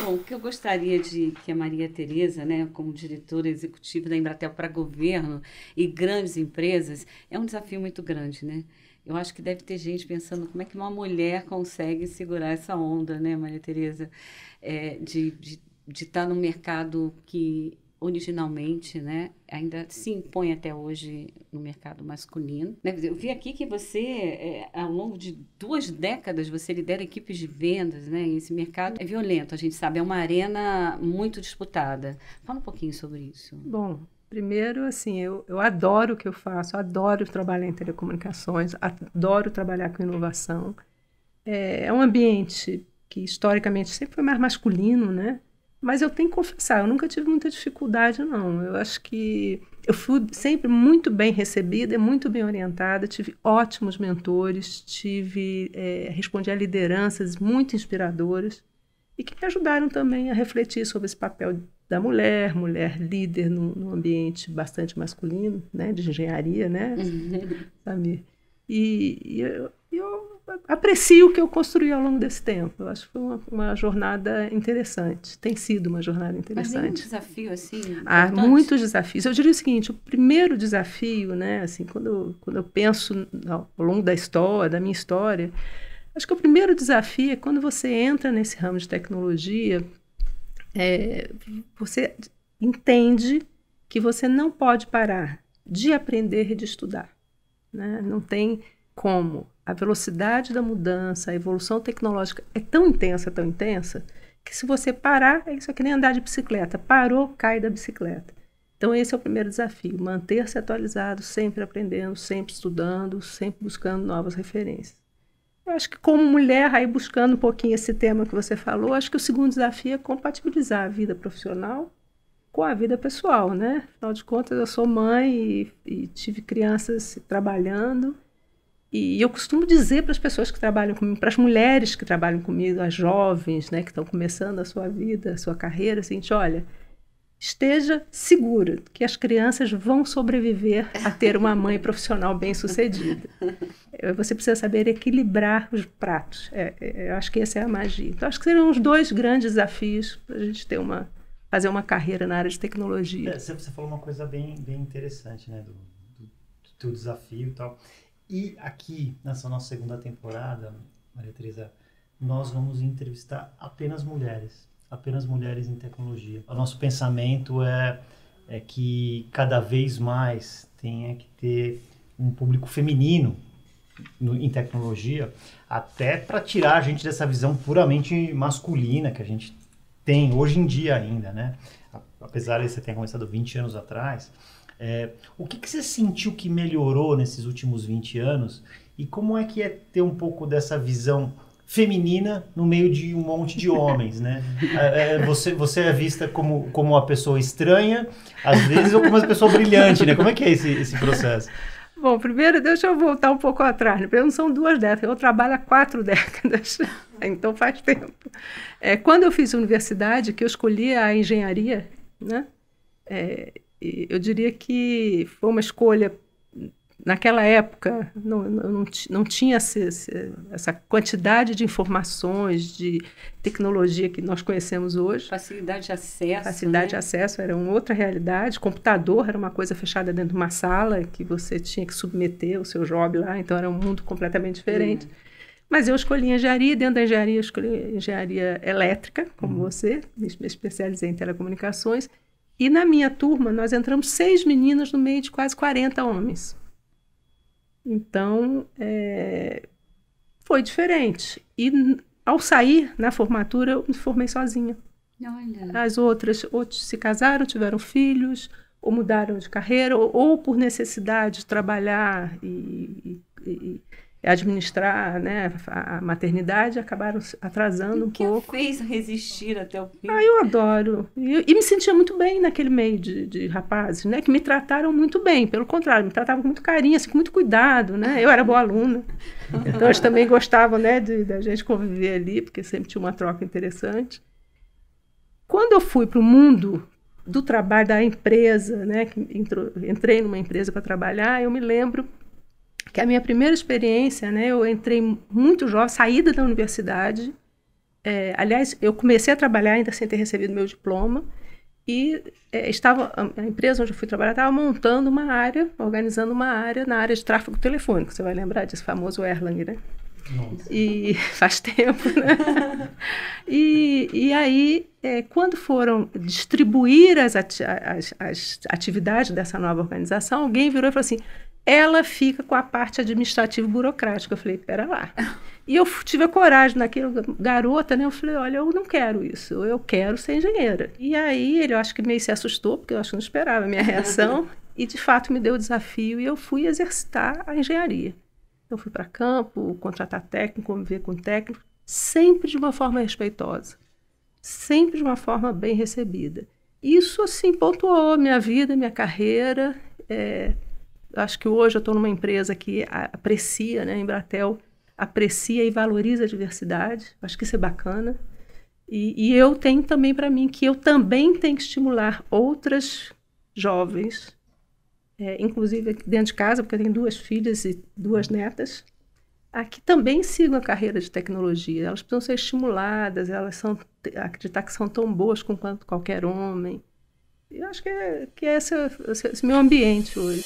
Bom, o que eu gostaria de que a Maria Tereza, né, como diretora executiva da Embratel para governo e grandes empresas, é um desafio muito grande, né? Eu acho que deve ter gente pensando como é que uma mulher consegue segurar essa onda, né, Maria Tereza, de estar num mercado que originalmente, né, ainda se impõe até hoje no mercado masculino, né? Eu vi aqui que você, ao longo de 2 décadas, você lidera equipes de vendas, né? E esse mercado é violento, a gente sabe, é uma arena muito disputada. Fala um pouquinho sobre isso. Bom, primeiro, assim, eu adoro o que eu faço, adoro trabalhar em telecomunicações, adoro trabalhar com inovação. É um ambiente que historicamente sempre foi mais masculino, né? Mas eu tenho que confessar, eu nunca tive muita dificuldade, não. Eu acho que eu fui sempre muito bem recebida, muito bem orientada, tive ótimos mentores, respondi a lideranças muito inspiradoras e que me ajudaram também a refletir sobre esse papel da mulher líder num ambiente bastante masculino, né, de engenharia, né, sabe? E eu aprecio o que eu construí ao longo desse tempo. Eu acho que foi uma jornada interessante. Tem sido uma jornada interessante. Mas tem um desafio, assim, Há importante? muitos desafios. Eu diria o seguinte, o primeiro desafio, né, assim, quando eu penso ao longo da minha história, acho que o primeiro desafio é quando você entra nesse ramo de tecnologia, você entende que você não pode parar de aprender e de estudar, né? Não tem como. A velocidade da mudança, a evolução tecnológica é tão intensa, que se você parar, isso é que nem andar de bicicleta. Parou, cai da bicicleta. Então esse é o primeiro desafio, manter-se atualizado, sempre aprendendo, sempre estudando, sempre buscando novas referências. Eu acho que como mulher, aí buscando um pouquinho esse tema que você falou, acho que o segundo desafio é compatibilizar a vida profissional com a vida pessoal, né? Afinal de contas, eu sou mãe e tive crianças trabalhando. E eu costumo dizer para as pessoas que trabalham comigo, para as mulheres que trabalham comigo, as jovens, né, que estão começando a sua vida, a sua carreira, assim, olha, esteja segura que as crianças vão sobreviver a ter uma mãe profissional bem-sucedida. Você precisa saber equilibrar os pratos. Eu acho que essa é a magia. Então, acho que seriam os 2 grandes desafios para a gente fazer uma carreira na área de tecnologia. Você falou uma coisa bem interessante, né, do teu desafio e tal. E aqui, nessa nossa segunda temporada, Maria Tereza, nós vamos entrevistar apenas mulheres em tecnologia. O nosso pensamento é que cada vez mais tenha que ter um público feminino em tecnologia, até para tirar a gente dessa visão puramente masculina que a gente tem hoje em dia ainda, né? Apesar de você ter começado 20 anos atrás. O que você sentiu que melhorou nesses últimos 20 anos e como é que é ter um pouco dessa visão feminina no meio de um monte de homens, né? Você é vista como uma pessoa estranha, às vezes, ou como uma pessoa brilhante, né? Como é que é esse processo? Bom, primeiro deixa eu voltar um pouco atrás, né? Não são 2 décadas, eu trabalho há 4 décadas, então faz tempo. Quando eu fiz universidade, que eu escolhi a engenharia, né? Eu diria que foi uma escolha, naquela época, não tinha essa quantidade de informações, de tecnologia que nós conhecemos hoje. Facilidade de acesso. Facilidade de né? acesso era uma outra realidade. Computador era uma coisa fechada dentro de uma sala que você tinha que submeter o seu job lá, então era um mundo completamente diferente. Mas eu escolhi engenharia, dentro da engenharia eu escolhi engenharia elétrica, como você, me especializei em telecomunicações. E na minha turma, nós entramos 6 meninas no meio de quase 40 homens. Então, foi diferente. E ao sair, na formatura, eu me formei sozinha. Olha. As outras ou se casaram, tiveram filhos, ou mudaram de carreira, ou por necessidade de trabalhar e administrar, né, a maternidade, acabaram atrasando um pouco. O que fez resistir até o fim? Eu adoro. E me sentia muito bem naquele meio de rapazes, né, que me trataram muito bem. Pelo contrário, me tratavam com muito carinho, assim, com muito cuidado, né? Eu era boa aluna. Então, eles também gostavam, né, da gente conviver ali, porque sempre tinha uma troca interessante. Quando eu fui para o mundo do trabalho, da empresa, né, entrei numa empresa para trabalhar, eu me lembro que a minha primeira experiência, né, eu entrei muito jovem, saída da universidade, Aliás, eu comecei a trabalhar ainda sem ter recebido meu diploma e a empresa onde eu fui trabalhar estava montando uma área, organizando uma área na área de tráfego telefônico. Você vai lembrar desse famoso Erlang, né? Nossa. E faz tempo, né? E aí, quando foram distribuir as atividades dessa nova organização, alguém virou e falou assim, ela fica com a parte administrativa e burocrática. Eu falei, pera lá. E eu tive a coragem naquela garota, né? Eu falei, olha, eu não quero isso, eu quero ser engenheira. E aí ele, eu acho que meio se assustou, porque eu acho que não esperava a minha reação, e de fato me deu o desafio e eu fui exercitar a engenharia. Eu fui para campo, contratar técnico, conviver com técnico, sempre de uma forma respeitosa, sempre de uma forma bem recebida. Isso, assim, pontuou minha vida, minha carreira. Acho que hoje eu estou numa empresa que aprecia, né, a Embratel aprecia e valoriza a diversidade. Acho que isso é bacana. E eu tenho também para mim que eu também tenho que estimular outras jovens, inclusive dentro de casa, porque eu tenho 2 filhas e 2 netas, que também sigam a carreira de tecnologia. Elas precisam ser estimuladas, acreditar que são tão boas quanto qualquer homem. Eu acho que é esse meu ambiente hoje.